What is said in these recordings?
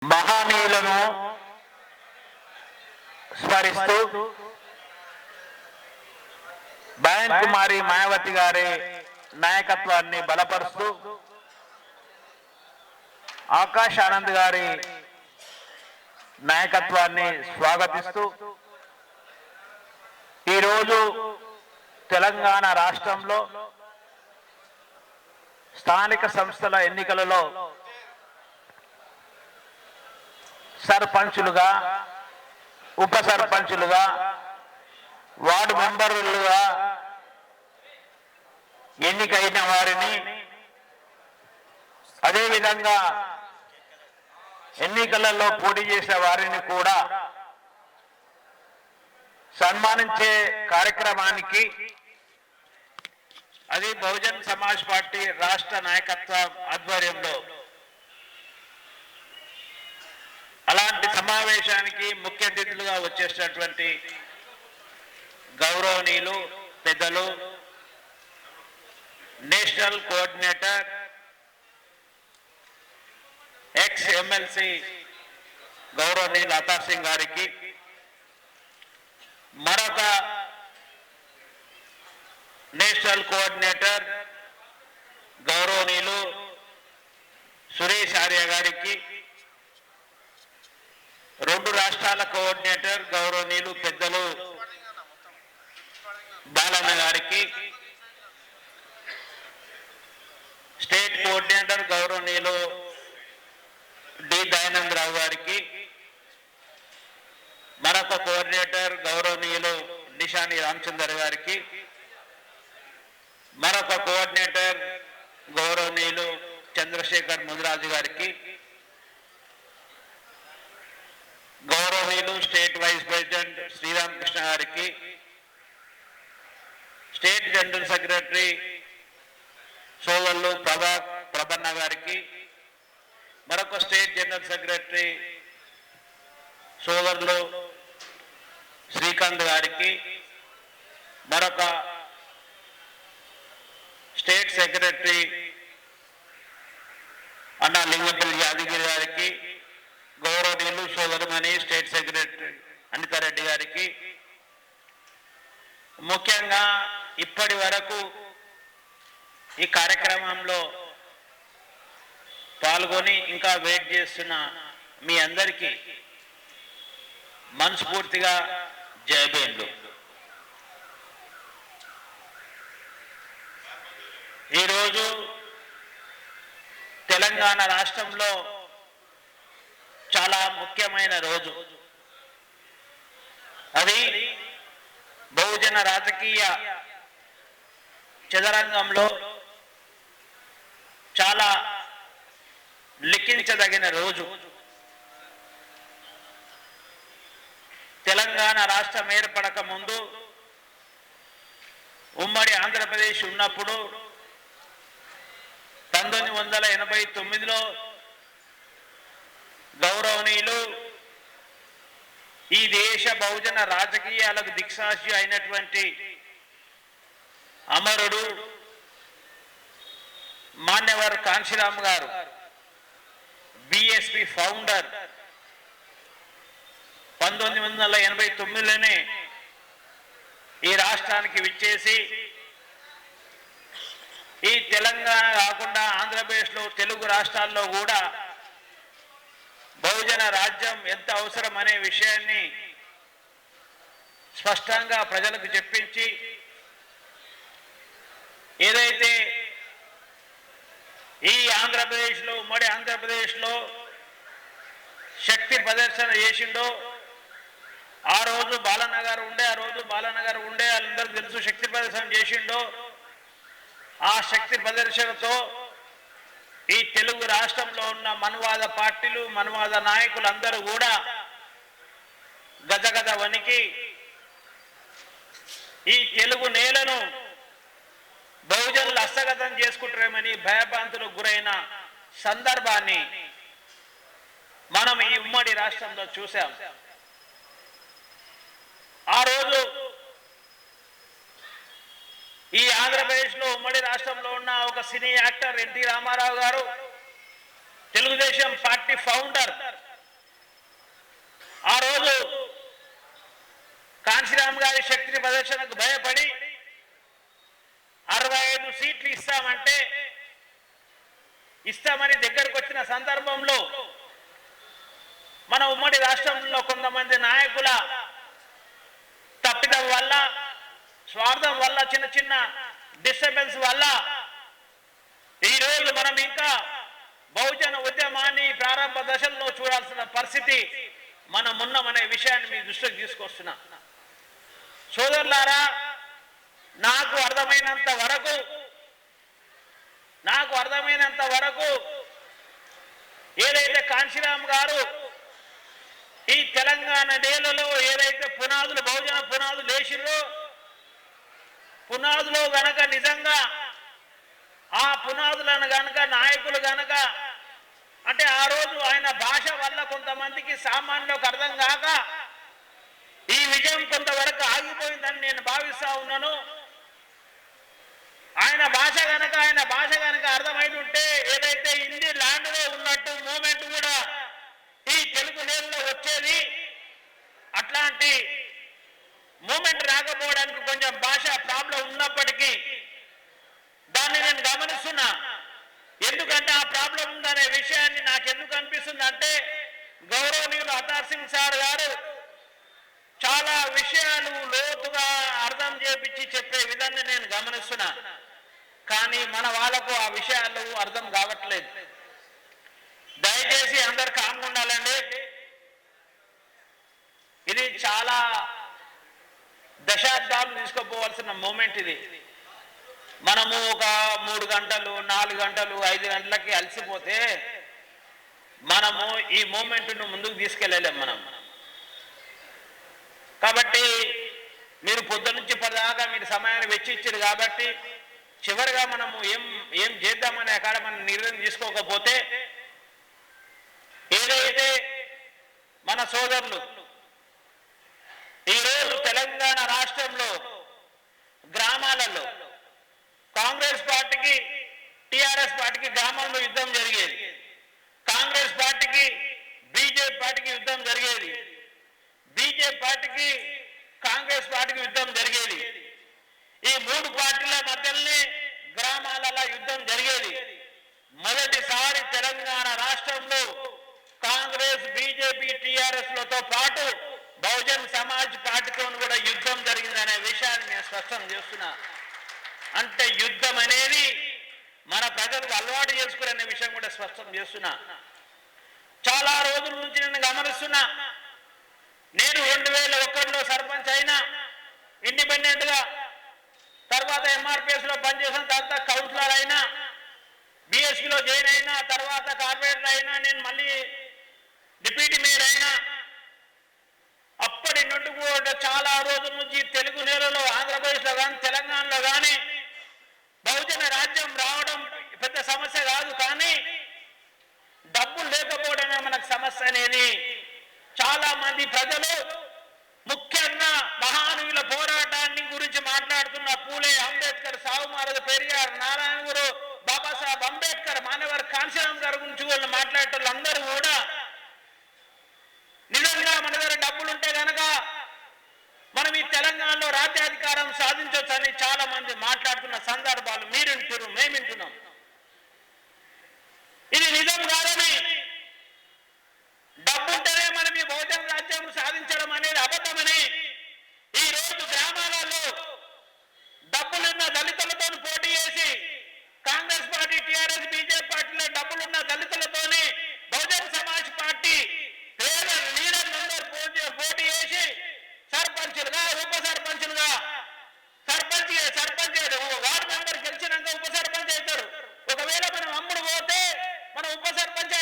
మహానీయులను స్మరిస్తూ బయన్ కుమారి మాయావతి గారి నాయకత్వాన్ని బలపరుస్తూ ఆకాష్ ఆనంద్ గారి నాయకత్వాన్ని స్వాగతిస్తూ ఈరోజు తెలంగాణ రాష్ట్రంలో స్థానిక సంస్థల ఎన్నికలలో సర్పంచులుగా, ఉప సర్పంచులుగా, వార్డు మెంబర్లుగా ఎన్నికైన వారిని, అదేవిధంగా ఎన్నికలలో పోటీ చేసిన వారిని కూడా సన్మానించే కార్యక్రమానికి అది బహుజన్ సమాజ్ పార్టీ రాష్ట్ర నాయకత్వం ఆధ్వర్యంలో అలాంటి సమావేశానికి ముఖ్య అతిథులుగా వచ్చేసినటువంటి గౌరవనీయులు పెద్దలు నేషనల్ కోఆర్డినేటర్ ఎక్స్ ఎమ్మెల్సీ గౌరవనీయులు అతార్ సింగ్ గారికి, మరొక నేషనల్ కోఆర్డినేటర్ గౌరవనీయులు సురేష్ ఆర్య గారికి, రెండు రాష్ట్రాల కోఆర్డినేటర్ గౌరవనీయులు పెద్దలు బాలన్న గారికి, స్టేట్ కోఆర్డినేటర్ గౌరవనీయులు డి దయానందరావు గారికి, మరొక కోఆర్డినేటర్ గౌరవనీయులు నిషాని రామచందర్ గారికి, మరొక కోఆర్డినేటర్ గౌరవనీయులు చంద్రశేఖర్ ముదిరాజు గారికి, గౌరవనీయులు స్టేట్ వైస్ ప్రెసిడెంట్ శ్రీరామకృష్ణ గారికి, స్టేట్ జనరల్ సెక్రటరీ సోదరులు ప్రభన్న గారికి, మరొక స్టేట్ జనరల్ సెక్రటరీ సోదరులు శ్రీకాంత్ గారికి, మరొక స్టేట్ సెక్రటరీ అన్నా లింగంపల్లి యాదగిరి గారికి, గౌరవనీయులు సోదరుమణి స్టేట్ సెక్రటరీ అనితారెడ్డి గారికి, ముఖ్యంగా ఇప్పటి వరకు ఈ కార్యక్రమంలో పాల్గొని ఇంకా వెయిట్ చేస్తున్న మీ అందరికీ మనస్ఫూర్తిగా జయబేన్లు. ఈరోజు తెలంగాణ రాష్ట్రంలో చాలా ముఖ్యమైన రోజు. అది బహుజన రాజకీయ చదరంగంలో చాలా లిఖించదగిన రోజు. తెలంగాణ రాష్ట్రం ఏర్పడక ముందు ఉమ్మడి ఆంధ్రప్రదేశ్ ఉన్నప్పుడు 1989లో గౌరవనీయులు ఈ దేశ బహుజన రాజకీయాలకు దిక్సాక్షి అయినటువంటి అమరుడు మాన్యవర్ కాంశీరామ్ గారు, బిఎస్పి ఫౌండర్, 1989లోనే ఈ రాష్ట్రానికి విచ్చేసి ఈ తెలంగాణ కాకుండా ఆంధ్రప్రదేశ్లో తెలుగు రాష్ట్రాల్లో కూడా బహుజన రాజ్యం ఎంత అవసరం అనే విషయాన్ని స్పష్టంగా ప్రజలకు చెప్పించి, ఏదైతే ఈ ఆంధ్రప్రదేశ్లో ఉమ్మడి ఆంధ్రప్రదేశ్లో శక్తి ప్రదర్శన చేసిండో, ఆ రోజు బాలన్న గారు ఉండే వాళ్ళందరికీ తెలుసు శక్తి ప్రదర్శన చేసిండో, ఆ శక్తి ప్రదర్శనతో ఈ తెలుగు రాష్ట్రంలో ఉన్న మనువాద పార్టీలు, మనువాద నాయకులు అందరూ కూడా గజగజ వణికి ఈ తెలుగు నేలను బహుజనులు హస్తగతం చేసుకుంటారేమని భయభ్రాంతులకు గురైన సందర్భాన్ని మనం ఈ ఉమ్మడి రాష్ట్రంలో చూసాం. ఆ రోజు ఈ ఆంధ్రప్రదేశ్లో ఉమ్మడి రాష్ట్రంలో ఉన్న ఒక సినీ యాక్టర్ ఎన్టీ రామారావు గారు, తెలుగుదేశం పార్టీ ఫౌండర్ ఈసారి శక్తి ప్రదర్శనకు భయపడి 65 సీట్లు ఇస్తామని దగ్గరకు వచ్చిన సందర్భంలో మన ఉమ్మడి రాష్ట్రంలో కొంతమంది నాయకుల తప్పిదం వల్ల, స్వార్థం వల్ల, చిన్న చిన్న డిస్టర్బెన్స్ వల్ల ఈరోజు మనం ఇంకా బహుజన ఉద్యమాన్ని ప్రారంభ దశల్లో చూడాల్సిన పరిస్థితి మనం ఉన్నామనే విషయాన్ని మీ దృష్టికి తీసుకొస్తున్నా. సోదరులారా, నాకు అర్థమైనంత వరకు ఏదైతే కాంశీరామ్ గారు ఈ తెలంగాణ నేలలో ఏదైతే బహుజన పునాదులు వేసిరో, పునాదులో గనక నిజంగా ఆ పునాదులను గనక నాయకులు గనక అంటే ఆ రోజు ఆయన భాష వల్ల కొంతమందికి సామాన్యులకు అర్థం కాక ఈ విజయం కొంతవరకు ఆగిపోయిందని నేను భావిస్తా ఉన్నాను. ఆయన భాష గనక అర్థమైంటే ఏదైతే హిందీ ల్యాండ్ లో ఉన్నట్టు మూమెంట్ కూడా ఈ తెలుగు నేలలో వచ్చేది. అట్లాంటి మూమెంట్ రాకపోవడానికి కొంచెం భాష ప్రాబ్లం ఉన్నప్పటికీ దాన్ని నేను గమనిస్తున్నా. ఎందుకంటే ఆ ప్రాబ్లం ఉందనే విషయాన్ని నాకు ఎందుకు అనిపిస్తుంది అంటే, గౌరవనీయులు అతార్ సింగ్ సార్ గారు చాలా విషయాలు లోతుగా అర్థం చేపించి చెప్పే విధాన్ని నేను గమనిస్తున్నా. కానీ మన వాళ్ళకు ఆ విషయాలు అర్థం కావట్లేదు. దయచేసి అందరు కామ్గా ఉండాలండి. ఇది చాలా దశాబ్దాలు తీసుకుపోవాల్సిన మూమెంట్ ఇది. మనము ఒక 3 గంటలు 4 గంటలు 5 గంటలకి అలసిపోతే మనము ఈ మూమెంట్ను ముందుకు తీసుకెళ్ళలేం మనం. కాబట్టి మీరు పొద్దు నుంచి పదాకా మీరు సమయాన్ని వెచ్చించారు కాబట్టి చివరిగా మనము ఏం చేద్దామనే అక్కడ మనం నిర్ణయం తీసుకోకపోతే ఏదైతే మన సోదరులు ఈరోజు తెలంగాణ రాష్ట్రంలో గ్రామాలలో కాంగ్రెస్ పార్టీకి టిఆర్ఎస్ పార్టీకి గ్రామంలో యుద్ధం జరిగేది, కాంగ్రెస్ పార్టీకి బీజేపీ పార్టీకి యుద్ధం జరిగేది, బీజేపీ పార్టీకి కాంగ్రెస్ పార్టీకి యుద్ధం జరిగేది. ఈ 3 పార్టీల మధ్యలోనే గ్రామాలలో యుద్ధం జరిగేది. మొదటిసారి తెలంగాణ రాష్ట్రంలో కాంగ్రెస్ బీజేపీ టిఆర్ఎస్ లతో పాటు బహుజన్ సమాజ్ పార్టీతో కూడా యుద్ధం జరిగిందనే విషయాన్ని నేను స్పష్టం చేస్తున్నా. అంటే యుద్ధం అనేది మన ప్రజలకు అలవాటు చేసుకునే విషయం కూడా స్పష్టం చేస్తున్నా. చాలా రోజుల నుంచి నేను గమనిస్తున్నా. నేను 2001లో సర్పంచ్ అయినా ఇండిపెండెంట్ గా, తర్వాత ఎంఆర్పిఎస్ లో పనిచేసిన తర్వాత కౌన్సిలర్ అయినా, బిఎస్పీలో జాయిన్ అయినా, తర్వాత కార్పొరేటర్ అయినా, నేను మళ్ళీ డిప్యూటీ మేయర్ అయినా. అప్పటి నుండి కూడా చాలా రోజుల నుంచి తెలుగు నేలలో ఆంధ్రప్రదేశ్లో కానీ తెలంగాణలో కానీ బహుజన రాజ్యం రావడం పెద్ద సమస్య కాదు. కానీ డబ్బులు లేకపోవడమే మనకు సమస్య అనేది చాలా మంది ప్రజలు, ముఖ్యంగా మహానుల పోరాటాన్ని గురించి మాట్లాడుతున్న పూలే, అంబేద్కర్, సావుమారదు, పెరియార్, నారాయణ గురు, బాబాసాహెబ్ అంబేద్కర్, మానవర్ కాంశీరామ్ గారి గురించి వాళ్ళు మాట్లాడేటోళ్ళు అందరూ కూడా నిజంగా మన దగ్గర డబ్బులుంటే గనక మనం ఈ తెలంగాణలో రాజ్యాధికారం సాధించవచ్చని చాలా మంది మాట్లాడుతున్న సందర్భాలు మీరు వింటున్నారు, మేము వింటున్నాం. ఇది నిజం కాదని, డబ్బుంటేనే మనం ఈ బహుజన రాజ్యం సాధించడం అనేది అబద్ధమని ఈ రోజు గ్రామాలలో డబ్బులున్న దళితులతో పోటీ చేసి కాంగ్రెస్ పార్టీ, టిఆర్ఎస్, బీజేపీ పార్టీలో డబ్బులున్న దళితులతోనే బహుజన సమాజ్ పార్టీ పేద లీడర్లందరూ పోటీ చేసి సర్పంచులుగా, ఉప సర్పంచులుగా, సర్పంచ్ వార్డు మెంబర్ గెలిచినాక ఉప సర్పంచ్ అవుతారు. ఒకవేళ మనం అమ్ముడు పోతే మనం ఉప సర్పంచ్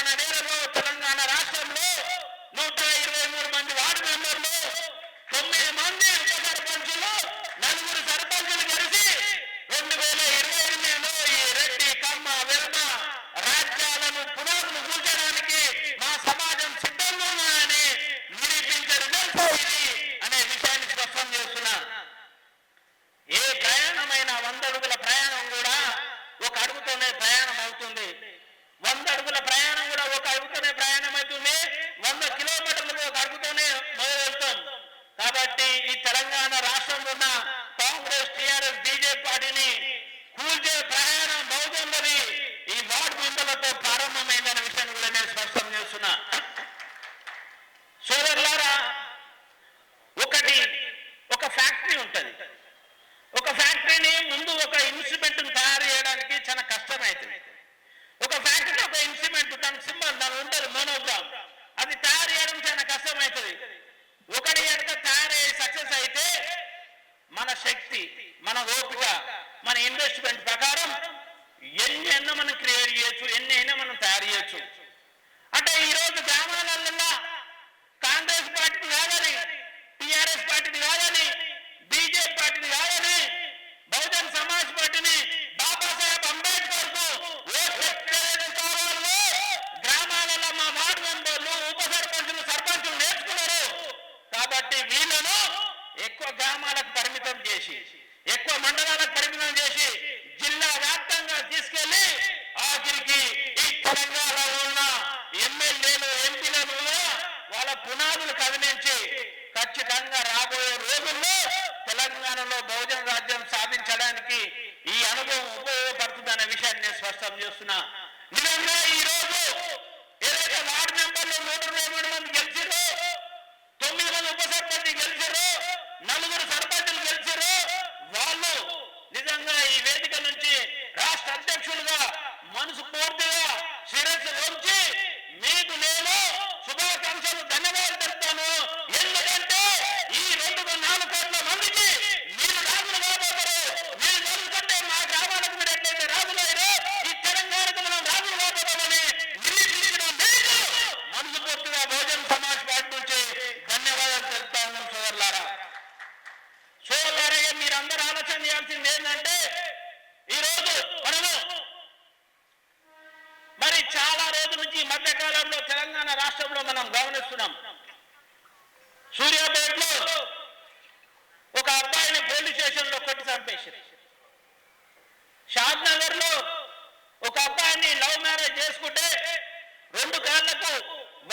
తెలంగాణ నేలలో తెలంగాణ రాష్ట్రంలో 123 మంది వార్డు మెంబర్లు, 9 మంది ఉప సర్పంచులు, 4 సర్పంచులు కలిసి 2028లో ఈ రెడ్డి కమ్మ వెల్మ రాజ్యాలను పునాదులు కూల్చడానికి మా సమాజం సిద్ధంగా ఉందని నిరూపించే రిజల్ట్ ఇది అనే విషయాన్ని స్పష్టం చేస్తున్నా. ఏ ప్రయాణమైన 100 అడుగుల ప్రయాణం కూడా ఒక అడుగుతోనే ప్రయాణం అవుతుంది. 100 అడుగుల ప్రయాణం కూడా ఒక అడుగుతోనే ప్రయాణం అవుతుంది. 100 కిలోమీటర్లు ఒక అడుగుతోనే మొదలెడతాం. కాబట్టి ఈ తెలంగాణ రాష్ట్రంలో ఉన్న కాంగ్రెస్, టీఆర్ఎస్, బీజేపీ పార్టీని కూల్చే ప్రయాణం బహుజనులది ఈ వార్డు మెంబర్లతో ప్రారంభమైందనే విషయాన్ని కూడా నేను స్పష్టం చేస్తున్నా. సోదరులారా, ఒక ఫ్యాక్టరీ ఉంటుంది. ఒక ఫ్యాక్టరీని ముందు ఒక ఇన్స్ట్రుమెంట్ తయారు చేయడానికి చాలా కష్టమవుతుంది. ఒక ఫ్యాక్టరీ ఒక ఇన్స్ట్రుమెంట్ దాని సింబల్ దాని ఉంటుంది మోనోగ్రామ్, అది తయారు చేయడం చాలా కష్టమవుతుంది. ఒకటి కనుక తయారయ్యే సక్సెస్ అయితే మన శక్తి, మన ఓపిక, మన ఇన్వెస్ట్మెంట్ ప్రకారం ఎన్ని అయినా మనం క్రియేట్ చేయొచ్చు, ఎన్ని అయినా మనం తయారు చేయొచ్చు. అంటే ఈరోజు గ్రామాలలో కాంగ్రెస్ పార్టీని కాదని, టిఆర్ఎస్ పార్టీని కాదని, బీజేపీ పార్టీని కాదని, బహుజన్ సమాజ్ పార్టీని, బాబాసాహెబ్ అంబేద్కర్ కు గ్రామాలలో మా వార్డు మెంబర్లు, ఉప సర్పంచులు, సర్పంచులు నేర్చుకున్నారు. కాబట్టి వీళ్ళను ఎక్కువ గ్రామాలకు పరిమితం చేసి, ఎక్కువ మండలాలకు పరిమితం చేసి, జిల్లా వ్యాప్తంగా తీసుకెళ్లి ఆఖరికి ఈ తెలంగాణలో ఉన్న ఎమ్మెల్యేలు, ఎంపీలను వాళ్ళ పునాదులు కదిలించి ఖచ్చితంగా రాబోయే రోజుల్లో తెలంగాణలో బహుజన రాజ్యం సాధించడానికి ఈ అనుభవం ఉపయోగపడుతుందనే విషయాన్ని నేను స్పష్టం చేస్తున్నా. నిజంగా ఈ రోజు ఏదైతే వార్డు మెంబర్లు 123 మంది గెలిచారో, 9 మంది ఉప సర్పంచ్ గెలిచారో, 4 సర్పంచులు గెలిచారో, వాళ్ళు నిజంగా ఈ వేదిక నుంచి రాష్ట్ర అధ్యక్షులుగా మనసు పూర్తిగా శిరస్సు వంచి మీకు నేను శుభాకాంక్షలు, ధన్యవాదాలు తెలుపుతాను. ఎందుకంటే ఈ 2-4 కోట్ల మందికి మీరు రాజులు కాబోతారు. మీరు ఎందుకంటే మా గ్రామాలకు మీరు ఎట్లయితే రాజులైనా ఈ తెలంగాణకు మనం రాజులు కాబోతామని నిరూపించిన మీకు మనసు పూర్తిగా బహుజన్ సమాజ్ పార్టీ నుంచి ధన్యవాదాలు తెలుపుతా ఉన్నాం. సోదరులారా, మీరందరూ ఆలోచన చేయాల్సింది ఏంటంటే ఈరోజు మనము మరి చాలా రోజుల నుంచి ఈ మధ్యకాలంలో తెలంగాణ రాష్ట్రంలో మనం గమనిస్తున్నాం. సూర్యాపేటలో ఒక అబ్బాయిని పోలీస్ స్టేషన్ లో కొట్టి చంపేశారు. షాద్ నగర్ లో ఒక అబ్బాయిని లవ్ మ్యారేజ్ చేసుకుంటే 2 కాళ్లకు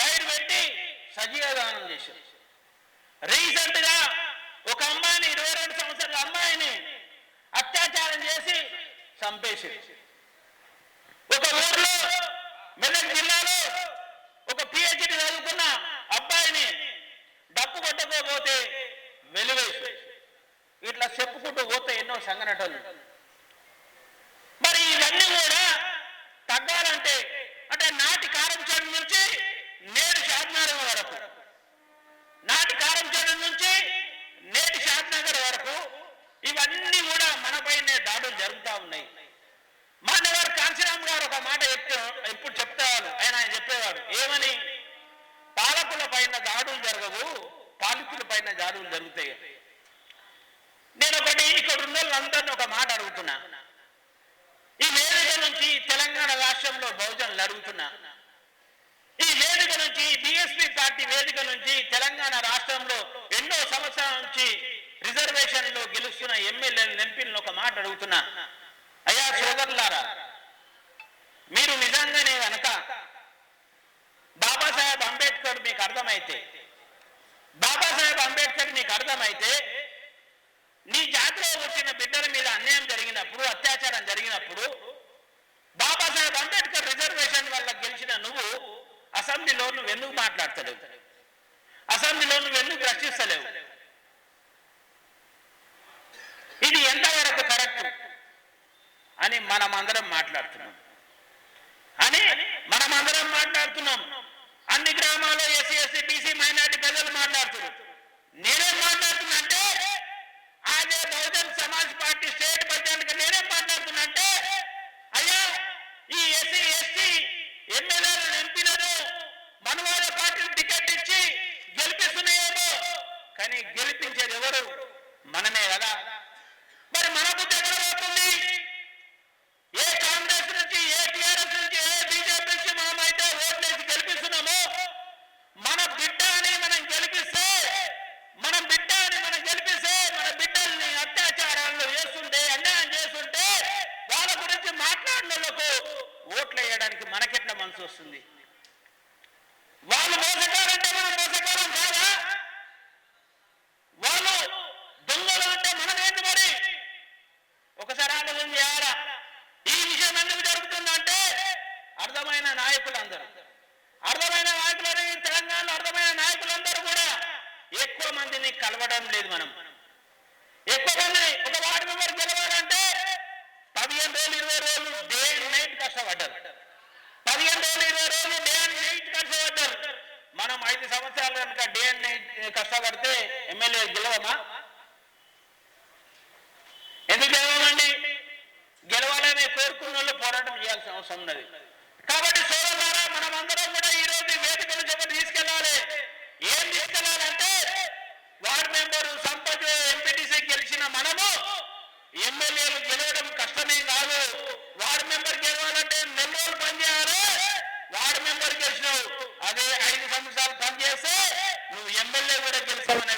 వైర్ పెట్టి సజీవ దానం చేశారు. రీసెంట్ గా ఒక అమ్మాయిని, 22 సంవత్సరాల అమ్మాయిని అత్యాచారం చేసి చంపేశారు. ఒక ఊర్లో మెదక్ జిల్లాలో ఒక PhD చదువుకున్న అబ్బాయిని డప్పు కొట్టకపోతే వెలివేసి ఇట్లా చెప్పుకుంటూ పోతే ఎన్నో సంఘటనలు. మరి ఇవన్నీ కూడా తగ్గాలంటే అంటే నాటి కారంచేడు నుంచి నేడు షాద్నగర్ వరకు, నాటి కారంచేడు నుంచి నేటి షాద్నగర్ వరకు ఇవన్నీ కూడా మనపైనే దాడులు జరుగుతూ ఉన్నాయి. మానవారు కాంశీరామ్ గారు ఒక మాట ఎప్పుడు చెప్తారు, ఆయన చెప్పేవాడు ఏమని, పాలకుల పైన దాడులు జరగవు, పాలితుల పైన దాడులు జరుగుతాయి. నేను ఇక్కడ ఉన్న వాళ్ళందరినీ ఒక మాట అడుగుతున్నా. ఈ వేదిక నుంచి తెలంగాణ రాష్ట్రంలో బహుజనులు అడుగుతున్నా, ఈ వేదిక నుంచి బీఎస్పీ పార్టీ వేదిక నుంచి తెలంగాణ రాష్ట్రంలో ఎన్నో సంవత్సరాల నుంచి రిజర్వేషన్లో గెలుస్తున్న ఎమ్మెల్యేలు, ఎంపీలను ఒక మాట అడుగుతున్నా. అయ్యా సోదరులారా, మీరు నిజంగానే కనుక బాబాసాహెబ్ అంబేద్కర్ మీకు అర్థమైతే, బాబాసాహెబ్ అంబేద్కర్ మీకు అర్థమైతే, నీ జాతిలో వచ్చిన బిడ్డల మీద అన్యాయం జరిగినప్పుడు, అత్యాచారం జరిగినప్పుడు బాబాసాహెబ్ అంబేద్కర్ రిజర్వేషన్ వల్ల గెలిచిన నువ్వు అసెంబ్లీలో నువ్వు ఎందుకు మాట్లాడతలేవు? అసెంబ్లీలో నువ్వు ఎందుకు ప్రశ్నిస్తలేవు? ఇది ఎంతవరకు కరెక్ట్ అని మనమందరం మాట్లాడుతున్నాం. అన్ని గ్రామాల్లో ఎస్సీ, ఎస్టీ, బీసీ, మైనారిటీ ప్రజలు మాట్లాడుతున్నారు. నేనేం మాట్లాడుతున్నా అంటే అదే Bahujan Samaj party state president నేనేం మాట్లాడుతున్నా అంటే, అయ్యా ఈ ఎస్సీ, ఎస్టీ ఎమ్మెల్యేలను, ఎంపీలను మాట్లాడినోళ్లకు ఓట్లు వేయడానికి మనకెట్లా మనసు వస్తుంది? వాళ్ళు మోసగారంటే మనం మోసగారం కాదా? వాళ్ళు దొంగలు అంటే మనం ఏంటి మరి? ఒకసారి ఆలోచన చేయాలా? ఈ విషయం ఎందుకు జరుగుతుందంటే అర్థమైన నాయకులందరూ, అర్థమైన నాయకులని తెలంగాణలో అర్థమైన నాయకులందరూ కూడా ఎక్కువ మందిని కలవడం లేదు. మనం ఎక్కువ మంది ఒక వార్డు మెంబర్ గెలవాలంటే 15 రోజులు 20 రోజులు డే అండ్ నైట్ కష్టపడ్డారు. 15 రోజులు 20 రోజులు డే అండ్ నైట్ కష్టపడ్డారు. మనం 5 సంవత్సరాలు కనుక డే అండ్ నైట్ కష్టపడితే ఎమ్మెల్యే గెలవమా? ఎందుకు గెలవమండి? గెలవాలని కోరుకున్న వాళ్ళు పోరాటం చేయాల్సిన అవసరం ఉన్నది. కాబట్టి సోదరులారా, మనం అందరం కూడా ఈ రోజు వేదిక నుంచి ఒకటి తీసుకెళ్లాలి. ఏం తీసుకెళ్లాలంటే వార్డు మెంబరు సంపద ఎంపీటీసీ గెలిచిన మనము ఎమ్మెల్యేలు గెలవడం కష్టమేం కాదు. వార్డు మెంబర్ గెలవాలంటే 4 రోజులు పనిచేయాలి. వార్డు మెంబర్ గెలిచినావు, అదే 5 సంవత్సరాలు పనిచేస్తే నువ్వు ఎమ్మెల్యే కూడా గెలిచావనే